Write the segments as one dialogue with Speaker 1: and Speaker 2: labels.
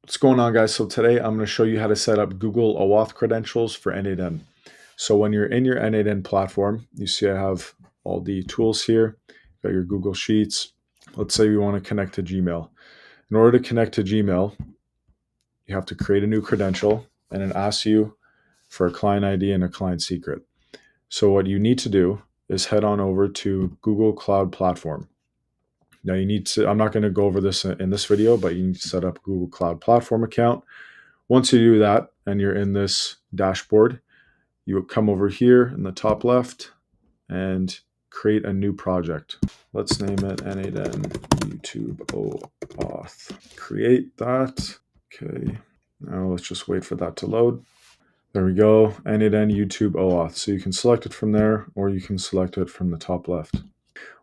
Speaker 1: What's going on, guys? So today I'm going to show you how to set up Google OAuth credentials for N8N. So when you're in your N8N platform, you see I have all the tools here. Got your Google Sheets. Let's say we want to connect to Gmail. In order to connect to Gmail, you have to create a new credential, and it asks you for a client ID and a client secret. So what you need to do is head on over to Google Cloud Platform. Now you need to, I'm not going to go over this in this video, but you need to set up a Google Cloud Platform account. Once you do that and you're in this dashboard, you would come over here in the top left and create a new project. Let's name it N8N YouTube OAuth. Create that. Okay. Now let's just wait for that to load. There we go. N8N YouTube OAuth. So you can select it from there, or you can select it from the top left.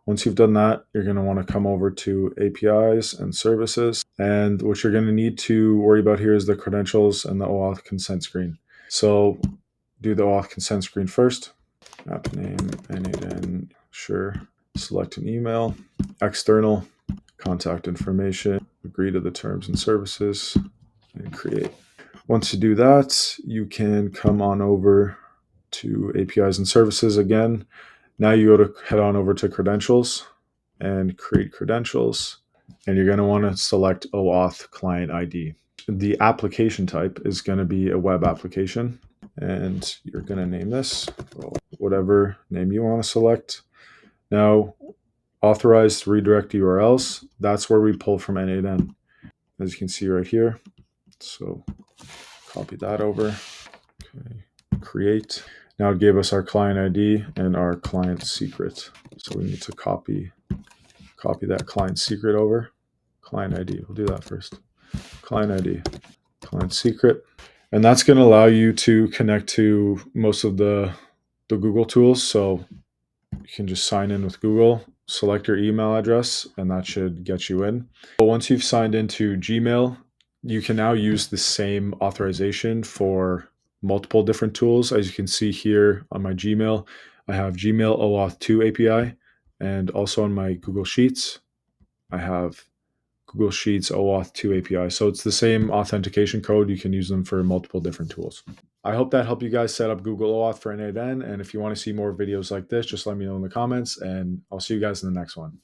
Speaker 1: Once you've done that, you're going to want to come over to APIs and services. And what you're going to need to worry about here is the credentials and the OAuth consent screen. So do the OAuth consent screen first. App name, N8N, sure. Select an email, external, contact information, agree to the terms and services, and create. Once you do that, you can come on over to APIs and services again. Now you go to head on over to credentials and create credentials, and you're going to want to select OAuth client ID. The application type is going to be a web application, and you're going to name this whatever name you want to select. Now, authorized redirect URLs, that's where we pull from N8N, as you can see right here. So copy that over, okay, create. Now it gave us our client ID and our client secret. So we need to copy that client secret over. Client ID, we'll do that first. Client ID, client secret. And that's going to allow you to connect to most of the Google tools. So you can just sign in with Google, select your email address, and that should get you in. But once you've signed into Gmail, you can now use the same authorization for multiple different tools. As you can see here on my Gmail, I have Gmail OAuth 2 API, and also on my Google Sheets, I have Google Sheets OAuth 2 API. So it's the same authentication code. You can use them for multiple different tools. I hope that helped you guys set up Google OAuth for N8N. And if you want to see more videos like this, just let me know in the comments, and I'll see you guys in the next one.